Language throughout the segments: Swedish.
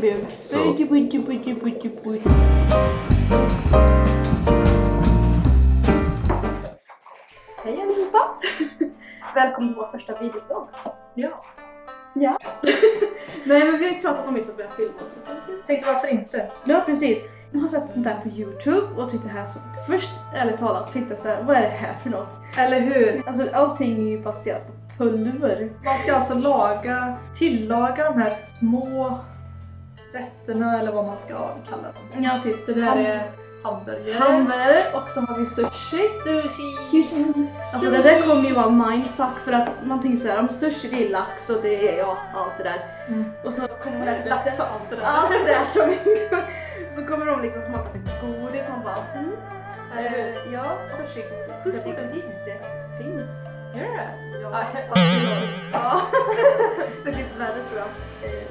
byggbur. Bygg. Hej allihopa! Välkommen till vår första videoblogg. Ja. Nej, men vi har ju pratat om vissa börjat filma och så. Tänkte varför inte? Ja, precis. Jag har sett sånt här på YouTube och tyckte det här så... Först, ärligt talat, tänkte jag så här, vad är det här för något? Eller hur? Alltså, allting är ju baserat på pulver. Man ska alltså tillaga de här små rätterna eller vad man ska kalla dem. Ja, typ. Det där är hamburgare. Hamburgare och så har vi sushi. Sushi. Alltså det där kommer ju vara mindfuck för att man tänker såhär, om sushi det är lax och det är allt det där. Och så kommer det Lax och allt det där. allt det där som så kommer de liksom smaka lite godis och man bara ja, sushi-godis. Det finns. Gör det? Ja. Det finns värre tror jag.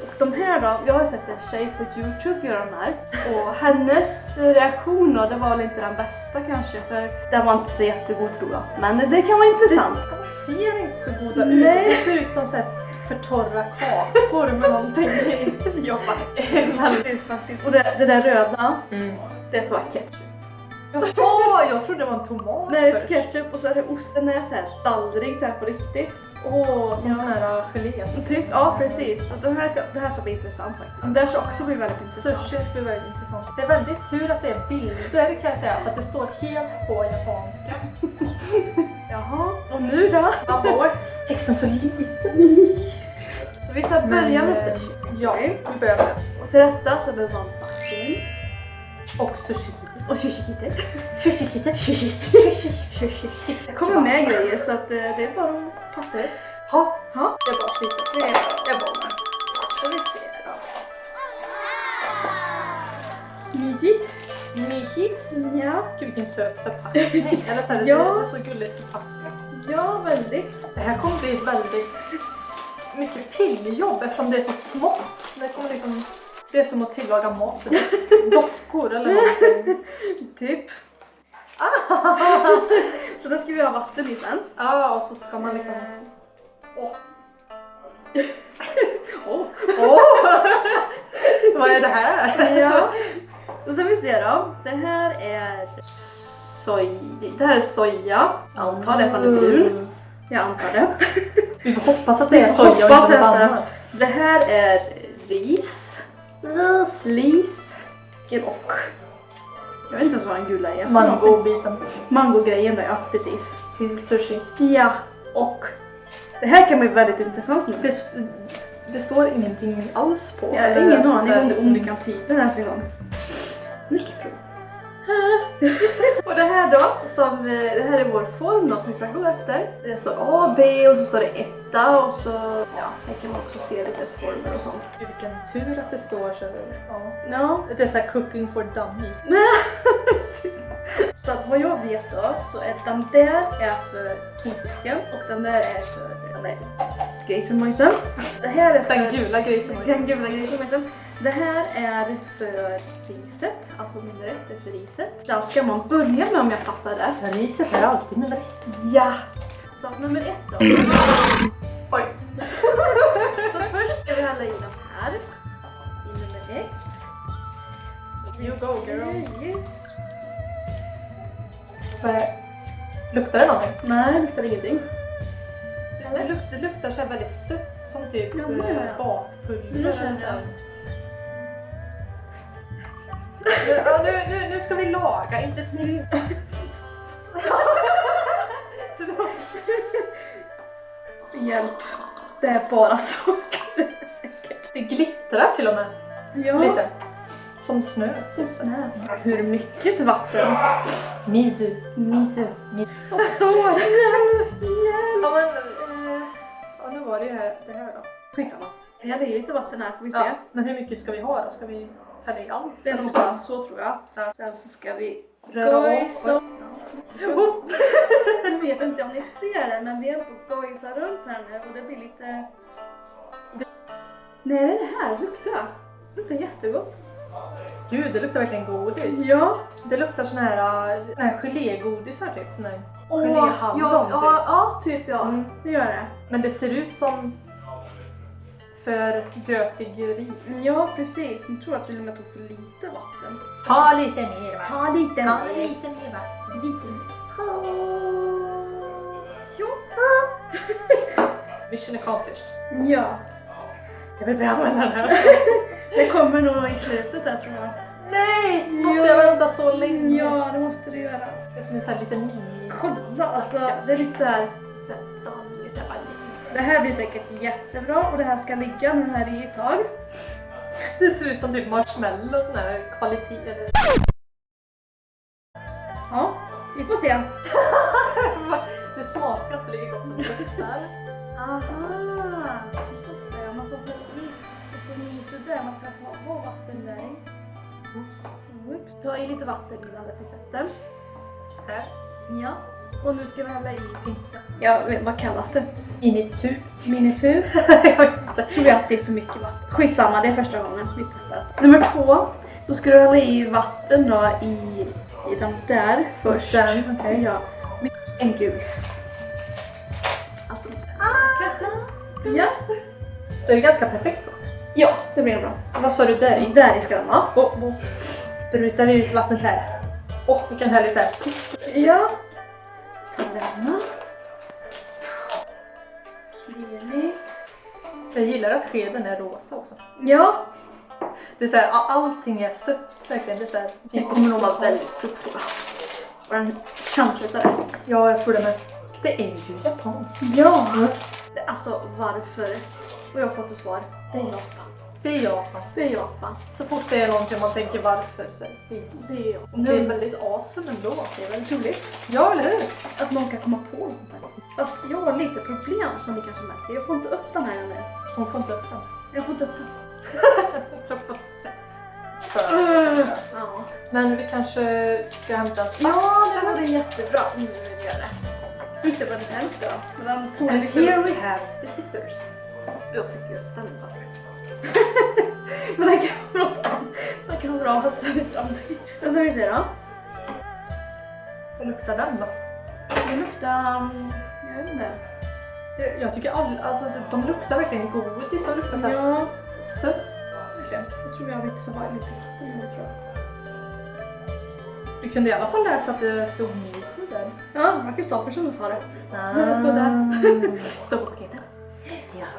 Och de här då, jag har sett en tjej på YouTube göra de här. Och hennes reaktion då, det var väl inte den bästa kanske. För den var inte så jättegod tror jag. Men det kan vara intressant. De ser inte så goda ut. Nej. Det ser ut som så här för torra kakor med någonting i. Ja, faktiskt. Och det där röda, det är så ketchup. Jaha, jag trodde det var en tomat. Nej, det är ketchup och så är det osten är så här stallrig så här på riktigt. Som sån här gelé. Typ, ja precis. Så det här ska bli intressant faktiskt. Det här ska också bli väldigt intressant. Sushi blir väldigt intressant. Det är väldigt tur att det är bilder kan jag säga. För att det står helt på japanska. Jaha, och nu då? Texten så liten. Så vi ska börja med sushi. Ja, vi börjar med det. Och till detta så behöver man vatten. Och sushi. Och sushi-kittet. Sushi. Det kommer med grejer så att det är bara att fatta det. Ja. Jag bara sliter. Jag bara med. Så vi ser då. Mysigt. Ja. Gud vilken söt förpackning. Eller så här, Ja. det är så gulligt förpackat. Ja, väldigt. Det här kommer bli väldigt mycket pilljobb eftersom det är så smått. Det kommer liksom... Det är som att tillaga mat för dockor eller någonting. Typ. Så då ska vi ha vatten i sen. Ja, och så ska man liksom... Vad är det här? Ja. Och sen vi ser då. Det här är soja. Jag antar det från det brun. Jag antar det. Vi får hoppas att det är soja och inte något annat. Det här är ris. Och jag vet inte ens vad den gula är. Mangobiten. Mangogrejen där, ja precis. Till sushi. Ja, och det här kan bli väldigt intressant nu. Det står ingenting alls på. Jag har ingen aning om du kan typen ens en gång. Mycket frågor. Och det här då, det här är vår form då som vi ska gå efter. Det står A, B och så står det etta och så, ja, här kan man också se lite former och sånt. Vilken tur att det står så. Ja. Det är så här cooking for dummies. Så att vad jag vet då, så är den där är för tonfisken och den där är för grismojsen. Det här är för Den gula grismojsen. Det här är för riset, alltså nummer 1 är för riset. Där ska man börja med om jag fattar rätt. Men riset är alltid nummer 1. Ja! Så nummer 1 då. Oj! Så först ska vi hälla i den här. I nummer 1. You go girl. Yes. Luktar det någonting? Nej, det luktar ingenting. Det luktar så här väldigt sött som typ bakpulver. Ja, nu ska vi laga, inte snyggt. Hjälp. Det är bara socker. Det glittrar till och med. Ja. Lite. Som snö. Hur mycket vatten? Misu. Vad står det? Ja, men, nu var det här då. Skitsamma. Jag häller i lite vatten här får vi se. Ja, men hur mycket ska vi ha då? Ska vi hälla i allt? Det är nog bara så tror jag. Sen så ska vi röra om. Jag vet inte om ni ser det, men vi är på gojsa runt här nu och det blir lite... Nej, det är det här. Luktar. Det luktar jättegott. Gud, det luktar verkligen godis. Ja. Det luktar sån här gelégodisar typ. Geléhallon typ. Ja, typ ja. Det gör det. Men det ser ut som för grötig ris. Ja, precis. Jag tror att du tog för lite vatten. Ta lite mer va? Ta lite Ta mer. lite mer va? Lite mer. Så. Mission accomplished. Ja, Jag vill börja använda den här. det kommer nog i slutet där tror jag. Nej! Måste jag vänta så länge? Ja, det måste du göra. Det är som en sån här liten mini... Kolla, alltså det är lite så här. Det här blir säkert jättebra och det här ska ligga nu här i ett tag. Det ser ut som typ marshmallow och sån här kvalitet. Eller... Ja, vi får se. Det smakar inte lika gott som det luktar. Aha! Jag måste ha sett i. Det står minus där, man ska alltså ha vatten där i. Oops. Ta i lite vatten innan det pisetten. Här. Ja. Och nu ska vi hälla i pinsen. Ja, vad kallas det? Minitur. Minitur? Jag tror jag att det är för mycket vatten. Skitsamma, det är första gången vi testar. Nummer 2. Då ska du hälla i vatten då i den där först. Den, okej. Ja. En gul. Alltså, ja. Det är ganska perfekt då. Ja, det blir bra. Vad sa du där i? Där i ska den vara. Sprutar vi ut vattnet här. Vi kan hälla i så här. Ja. Ta denna. Klenigt. Jag gillar att skeden är rosa också. Ja. Det är så här, allting är sött verkligen. Det är så här, Det kommer nog vara väldigt sött tror jag. Och den kantslutare. ja, jag tror det med. Det är ju japanskt. Ja. Alltså varför? Och jag har fått ett svar. Det är Japan. Det är Japan. Det är Japan. Så fort det är någonting man tänker varför så är Det är Japan. det är väldigt awesome ändå. Det är väldigt roligt Ja, eller hur? att någon kan komma på något sånt här. Fast jag har lite problem som ni kanske märker. Jag får inte upp den här ännu. Hon får inte upp den. Jag får inte upp den. Ja. Men vi kanske ska hämta en Ja, spats. det var det jättebra. Nu vill vi göra det. Just det, vad det här då. Men den tog And liksom... here we have the scissors. Jag fick ju upp den utanför. Men den kan vara bra. Den kan vara bra att ha i framtiden. Vad ska vi se då? Vad luktar den då? Det luktar... Jag vet inte. Jag tycker alltså, de luktar verkligen godis. De luktar så här Ja, sött. jag tror jag har lite för varmt lite vatten tror jag. Du kunde i alla fall läsa att det stod miso där. Ja, Marcus Kristoffersson sa det. Det står där. Står på paketet.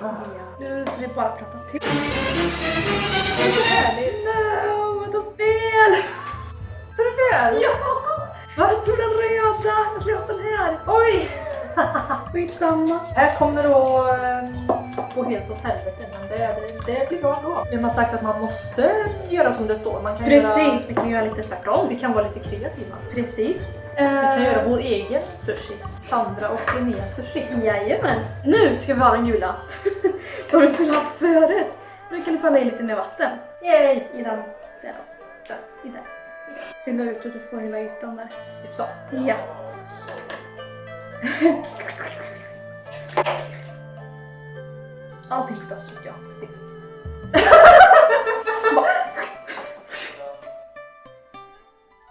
Ja. Nu ska vi bara prata till. Det är så härligt. No, jag tog fel! Tog du fel? Ja! Jag tog den röda! Jag skulle haft den här. Oj! Skitsamma. Här kommer då gå helt åt helvete, men det blir bra ändå. Det har sagt att man måste göra som det står. Man kan Precis, vi kan göra lite tvärtom. Vi kan vara lite kreativa. Precis. Vi kan göra vår egen sushi. Sandra och Linnea sushi. Jajamän. Nu ska vi ha den gula. Som vi skulle haft förut. Nu kan du falla i lite mer vatten. Yay! I den. Där då. Där. I där. Fylla ut så du får hela ytan där. Typ så. Ja. Allting ska sött, ja. Precis.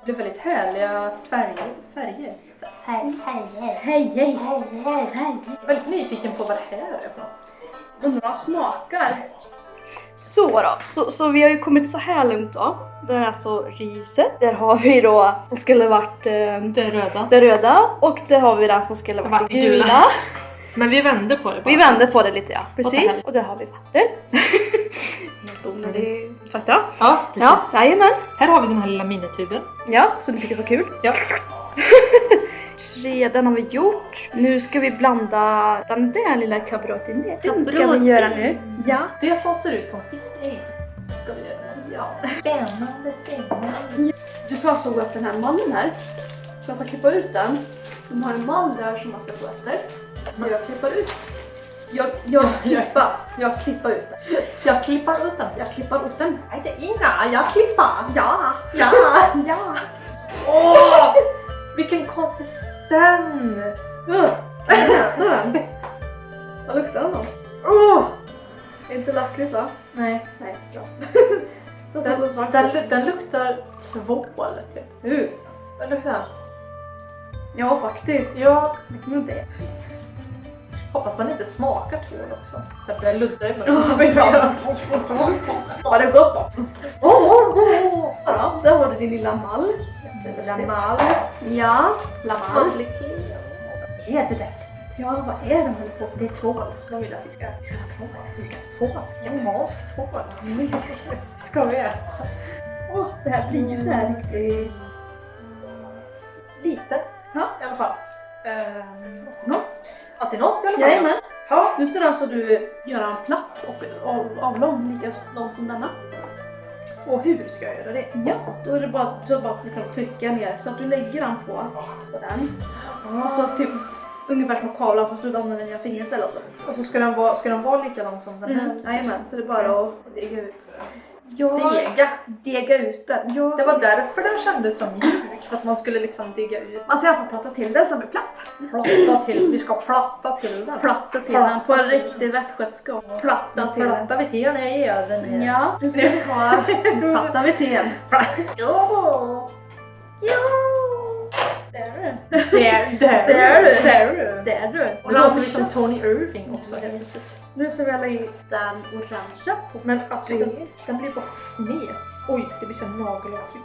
Det är väldigt härliga färger. Hej, hej. Jag är väldigt nyfiken på vad det här är för något. Undrar vad smakar. Så då, så vi har ju kommit så här långt då. Det är alltså riset. Där har vi då som skulle varit det röda. Och där har vi den som skulle varit det gula. Men vi vände på det. Vi vände på det lite, ja. Precis. Precis. Och där har vi vatten. Helt onödig fakta. Ja, precis. Ja, jajamän. Här har vi den här lilla minituben. Ja, så du tycker så kul. Ja. Den har vi gjort. Nu ska vi blanda den där lilla kabrotin. Den ska vi göra nu. Ja. Det som ser ut som fiskägg ska vi göra. Ja. Spännande. Du sa så upp den här mallen här. Så jag ska klippa ut den. De har en mall där som man ska få efter. Så jag klippar ut. Jag klippar ut den. Jag klippar ut den. Jag klippar ut den. Nej, det är inga. Jag klippar. Ja. Ja. Ja. Åh! Vilken konsistens. Kan du äta den? Vad luktar den då? Åh! Inte lakrits va? Nej. Nej, bra. Den luktar tvål typ. Den luktar. Ja, faktiskt. Ja. Det kan man inte. Hoppas den inte smakar tvål också. Så att det luddar i Ja, munnen. Har det gått då? Ja, där har du din lilla mall. Lamal. Ja, lamal. Vad är det där? Ja, vad är det de håller på för? Det är tvål. De vill att vi ska ha tvål. Vi ska ha tvål. Japansk tvål. Ska vi äta? Det här blir ju så här riktigt... Lite. Ja. I alla fall. Något. Alltid något i alla fall. Jajamän. Ja. Nu ser alltså du göra en platt och avlång, lika lång som denna. Och hur ska jag göra det? Ja, då är det bara att du kan trycka ner så att du lägger den på den. Och så typ ungefär som kavlar fast du använder dina fingrar istället också. Och så ska den vara lika lång som den här? Jajamän, så det är bara att dega ut. Ja, dega ut den. Ja. Det var därför den kändes som mjuk. För att man skulle liksom dega ut. Man ska i alla fall platta till den som är platt. Vi ska platta till den. Platta till den på en riktig västgötska. Platta till den. Platta vi till den i öven. Ja, nu ska vi ha plattar vi till den. Jo! Där du. Och då låter vi som Tony Irving också. Nu ska vi lägga i den orangea på. Men alltså den blir bara sned. Oj, det blir så nagelavtryck.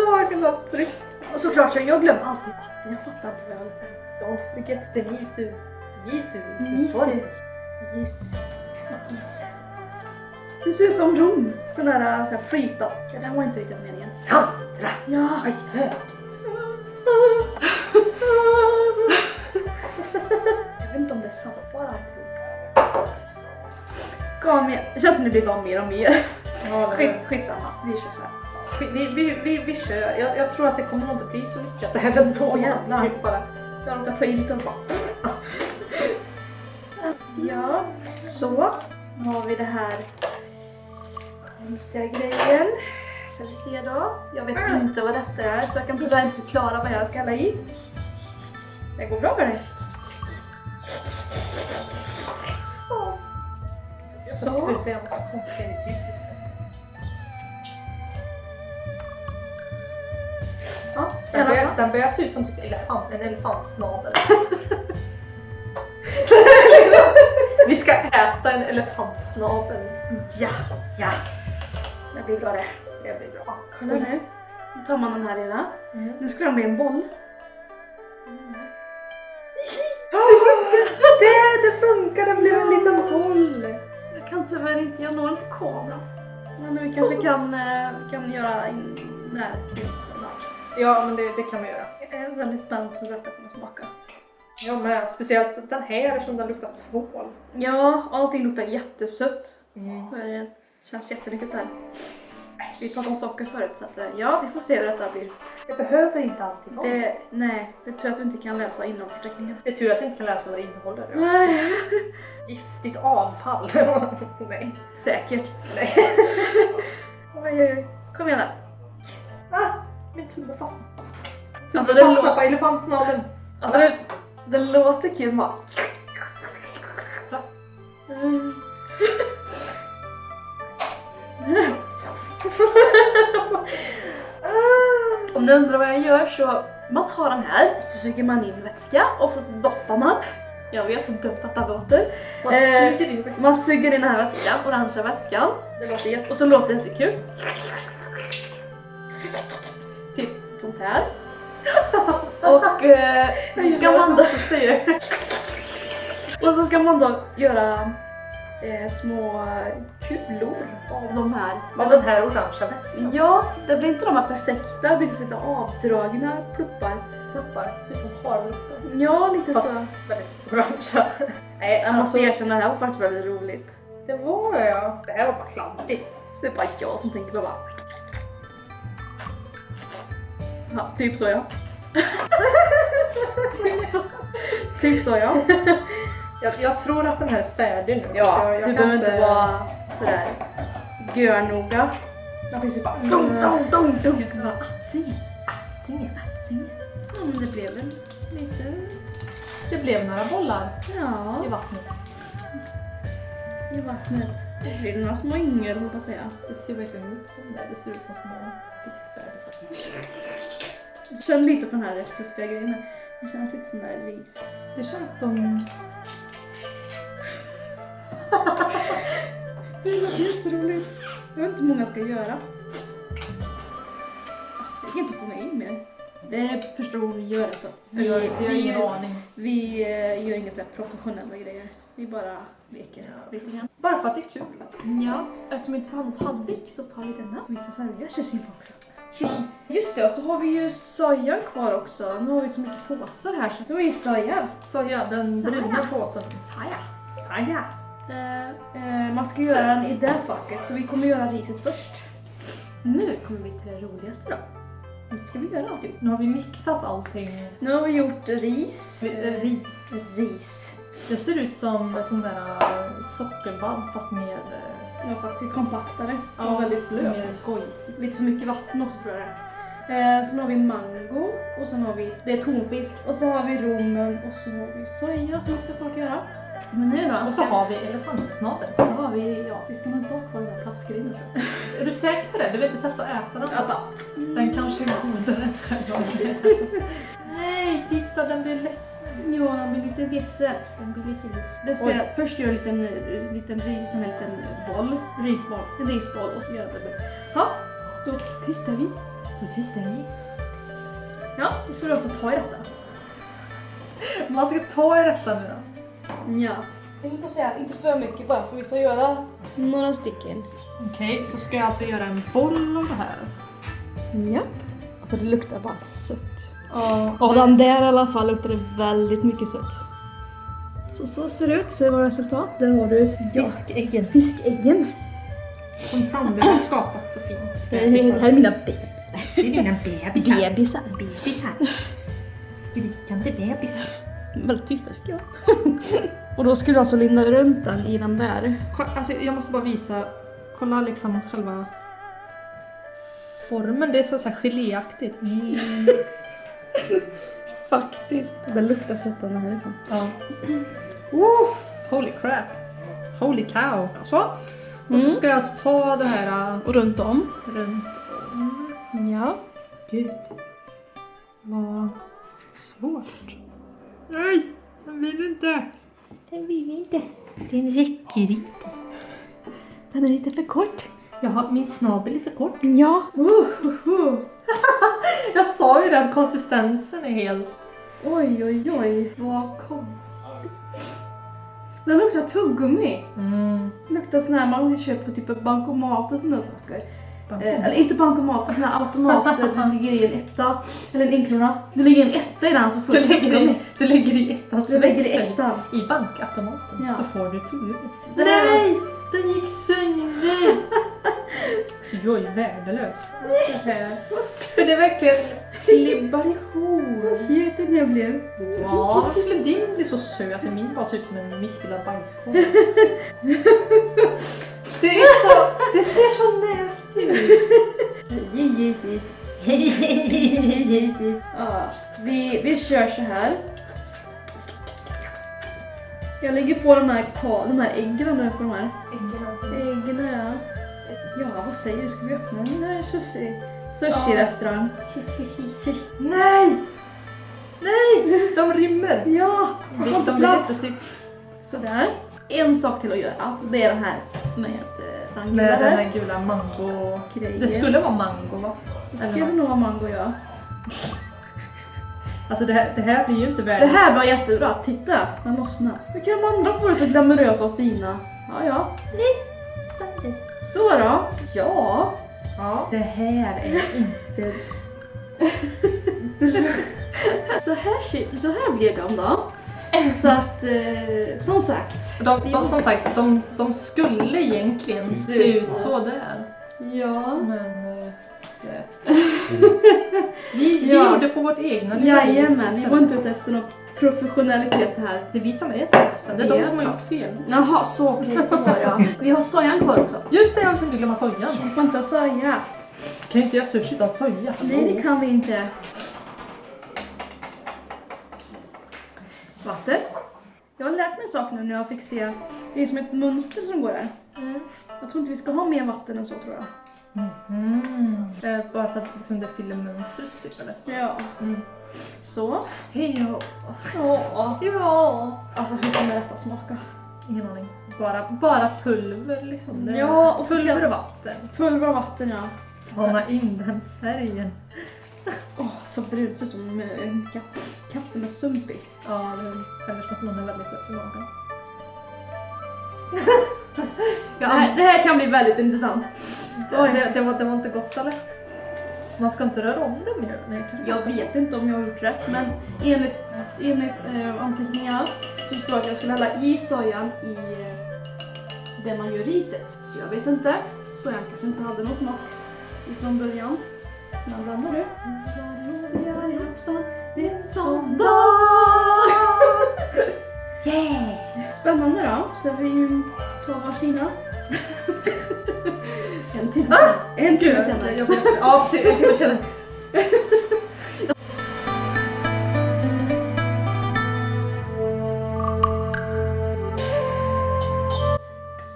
Nagelavtryck. Och såklart så jag glömmer alltid vatten. Jag fattar inte väl. Don't forget the Nisu. Det ser ut som rom. Sån här flyta. Ja, den var inte riktigt meningen. Sandra! Ja. Jag vet inte om det är sant bara. Gav mer. Det känns som det blir bara mer och mer. Ja, Skitsamma. Vi kör så här. vi kör. Jag tror att det kommer inte bli så mycket. Det här är ändå jävlar. bara. Jag råkar ta in lite bara. Ja, så. Nu har vi det här konstiga grejen. Så vi ser då. Jag vet inte vad detta är så jag kan tyvärr inte förklara vad jag ska hälla i. Det går bra med det. Så. Ja, den börjar se ut som typ en elefantsnabel. Vi ska äta en elefantsnabel. Ja. Det blir bra det. Det blir bra. Kolla nu. Nu tar man den här lilla. Nu ska den bli en boll. Det funkar, det blev en liten boll. Jag kan tyvärr inte, jag når inte kameran. Men vi kanske kan göra en närbild. Ja, men det kan vi göra. Jag är väldigt spänd på hur detta kommer smaka. Ja, men speciellt den här som den luktar tvål. Ja, allting luktar jättesött. Det känns jättemycket här. Vi pratade om socker förut så att ja, vi får se hur detta blir. Det behöver inte alltid vara. Nej, det tror jag att vi inte kan läsa inom förteckningen. Det är tur att vi inte kan läsa vad det innehåller. Nej. Giftigt avfall. Nej. Säkert. Nej. Oj. Kom igen här. Yes. Min tumme fastnar. Alltså det fastnar på elefantsnadeln. Alltså det låter kul man. Om du undrar vad jag gör så man tar den här, så suger man in vätska och så doppar man. Jag vet hur dumt att det låter. Man suger in den här vätskan, orangea vätskan. Det låter och så låter det så kul. Typ sånt här. Och ska man då och så ska man då göra små kulor av de här. Av den här orangea vätskan? Ja, det blir inte de här perfekta. Det finns lite avdragna pluppar. Ser ut som harluppar. Ja, lite fast så. Väldigt orangea. Nej, jag måste erkänna, det här var faktiskt väldigt roligt. Det var det, ja. Det här var bara klantigt. Så det är bara jag som tänker på bara. Ja, typ så ja. Typ så ja. Jag tror att den här är färdig nu. Ja, jag du behöver inte vara sådär görnoga. Jag finns ju bara Jag ska vara atsingen. Ja, men det blev väl lite. Det blev några bollar Ja, i vattnet. I vattnet. Det blir några små yngel, hoppas jag säga. Det ser verkligen ut som det. Det ser ut som små fiskfärger. Känn lite på den här fluffiga grejen. Det känns lite som där ris. Det känns som... Det är jätteroligt. Jag vet inte hur många jag ska göra. Jag kan inte få mig in mer. Det är första gången vi gör det så. Vi har ingen aning. Vi gör inga så här professionella grejer. Vi bara leker lite grann. Bara för att det är kul. Ja, eftersom vi inte får ha någon tallrik så tar vi denna. Vi ska servera kyssing också. Kyssing. Just det, och så har vi ju sojan kvar också. Nu har vi så mycket påsar här så nu har vi soja. Soja, den bruna påsen. Soja. Man ska göra den i det facket så vi kommer göra riset först. Nu kommer vi till det roligaste då. Nu ska vi göra någonting. Nu har vi mixat allting. Nu har vi gjort ris. Ris. Det ser ut som sån där sockervadd fast mer... Ja, faktiskt kompaktare. Ja, Och väldigt blöt. mer skojsigt. Lite för mycket vatten också tror jag det är. Sen har vi mango och sen har vi, det är tonfisk. Och så har vi rommen och så har vi soja som vi ska snart göra. Men nu då? Och så har vi elefantsnabel. Så har vi, ja, vi ska nog inte ha kvar den här flaskgrillen tror jag. Är du säker på det? Du vill inte testa att äta den? Jag bara, Den kanske är godare än själva. Nej, titta den blir ledsen. ja, den blir lite ledsen. Den blir lite ledsen. Det ska jag först göra en liten ris, en liten boll. Risboll. En risboll och så gör det. Ja, då testar vi. Ja, då ska vi också ta i detta. Man ska ta i detta nu då. Ja. Jag vill bara säga, inte för mycket bara för vi ska göra några stycken. Okej, så ska jag alltså göra en boll av det här. Ja. Alltså det luktar bara sött. Och den där i alla fall luktar det väldigt mycket sött. Så ser det ut, så är vårt resultat. Där har du fiskäggen. Som Sander har skapat så fint. Det här är mina Det är dina bebisar. bebisar. Skrikande bebisar. Väldigt tysta tycker jag. Och då skulle du alltså linda runt den i den där. Alltså jag måste bara visa. Kolla liksom själva formen. Det är så här geléaktigt. Faktiskt. Det luktar sött den härifrån. Ja. Holy crap. Holy cow. Så. Och så ska jag alltså ta det här Och runt om. Ja. Gud. Vad svårt. Nej, den vill inte. Den räcker inte. Den är lite för kort. Jaha, min snabel är för kort. Ja. Jag sa ju det att konsistensen är helt... Oj. Vad konstigt. Den luktar tuggummi. Mm. Det luktar sån här man köper på typ bankomat och sådana saker. Eller inte bankomat, sån här automat där det ligger i en etta. Eller en enkrona. Det ligger en etta i den så får du tuggummi. Du lägger i ettans Du lägger i växel. ettan. I bankautomaten Ja. så får du tuggummi. Nej! Den gick sönder! Så jag är värdelös. För det verkligen klibbar ihop. Vad söt den jag blev. Ja, varför skulle din bli så söt? Min bara ser ut som en missbildad bajskorv. Det ser så nasty ut. Ja, vi kör så här. Jag lägger på de här äggen nu på de här. Äggen, ja. Ja, vad säger du? Ska vi öppna den där sushi-restaurang? Nej! De rymmer. Ja, De har inte vill plats. inte Sådär. En sak till att göra. Det är den här med den med den gula här gula mango. grejen. Det skulle vara mango, va? Det skulle nog vara mango, ja. Alltså det här blir ju inte Det världens... här var jättebra. Titta, den lossnar. Hur kan de andra få det så glamorösa och fina? Ja. Så då. Ja. Det här är inte... Så här blir de då. Så att, som sagt. Som sagt, de skulle egentligen se ut så där. Ja. Men... Vi gjorde på vårt egna lilla Jajamän, vis vi var inte ute efter någon professionalitet här. Det är vi som är proffsen. Det är de som har gjort fel. Jaha, så var ja. Vi har sojan kvar också. Just det, jag får inte glömma sojan. Vi får inte ha soja. Kan ju inte göra sushi utan soja. Nej, det kan vi inte. Vatten. Jag har lärt mig en sak nu när jag fick se. Det är som ett mönster som går där. Jag tror inte vi ska ha mer vatten än så, tror jag. Bara så att liksom det fyller mönstret typ eller? Ja. Så. Ja. Alltså hur kommer detta smaka? Ingen aning. Bara pulver liksom. Det är Ja, och pulver och vatten. Pulver och vatten, ja. Mana in den färgen. Så brunt, så som kaffe med sumpig. Ja, eller så att någon är väldigt gott i magen. Det här kan bli väldigt intressant. Det var inte gott eller? Man ska inte röra om dem ju. Nej, Jag vet inte om jag har gjort rätt, men enligt anteckningarna så står det att jag skulle hälla i sojan i det man gör riset. Så jag vet inte. Sojan kanske inte hade något smak från början. Men blandar du? Det är en sån dag! Yeah! Spännande då. Så vi tar varsina. En timme senare. Ja, precis. En timme senare.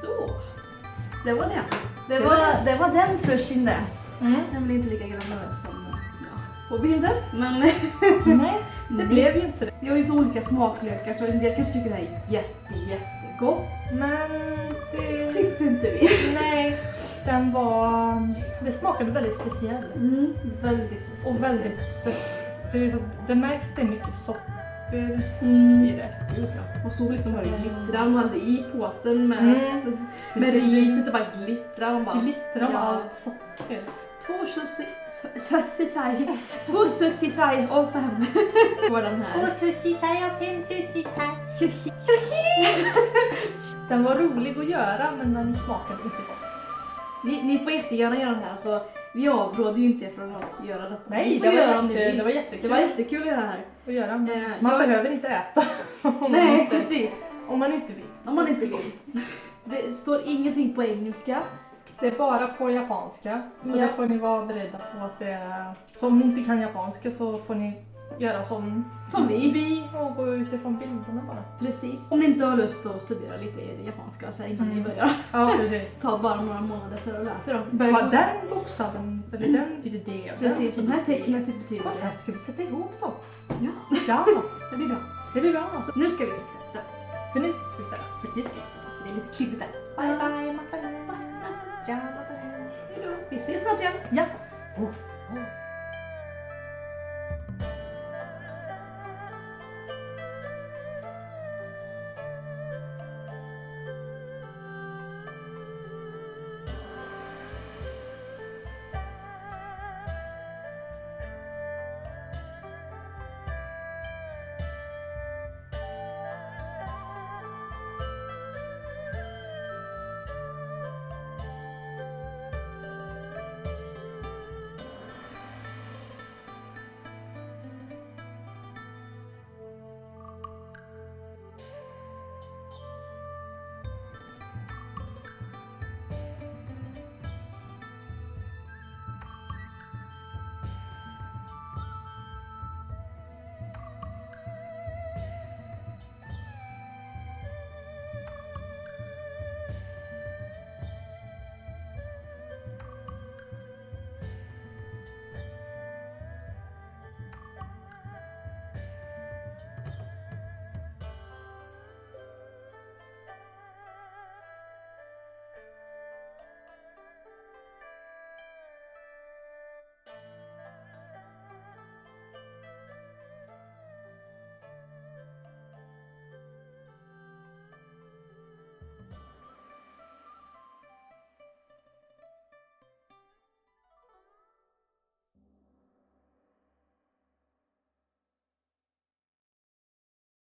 Så. Det var det. Det var den sushin det. Den blir inte lika granulös som på bilden. Men Nej, det blev ju inte det. vi har ju så olika smaklökar så en del kan tycka det här är jättegott. Men det Tyckte inte vi. Nej, det smakade väldigt speciellt. Väldigt Och väldigt sött. Det märks det är mycket socker i det. Och så liksom har det glittrar. Man hade i påsen med riset och bara glittrar. Man bara, Glittrar om allt socker. 2 sushi-sai och 5 på den här. 2 sushi-sai och 5 sushi-sai. Den var rolig att göra men den smakade inte gott. Ni får jättegärna göra det här. Alltså, vi avråder ju inte från att göra detta. Nej, det var jättekul. Det var jättekul att göra det här. Att göra. Man behöver inte äta. Nej, precis. Om man inte vill. Om man inte vill. Det står ingenting på engelska. Det är bara på japanska. Så Ja. då får ni vara beredda på att det är... Så om ni inte kan japanska så får ni göra som vi och gå utifrån bilderna bara. Precis. Om ni inte har lust att studera lite japanska så innan ni börjar. Ja, precis. Ta bara några månader så du läser dem. Vad den bokstaven, eller den betyder det. Precis, de här tecknen betyder Och sen ska vi sätta ihop dem. Ja, Ja, det blir bra. det blir bra. Så nu ska vi sätta. För nu ska vi ställa. För nu ska vi sätta. Det är lite klibbigt där. Bye bye, Matane. Ja, Matane. Hejdå. Vi ses snart igen. Ja.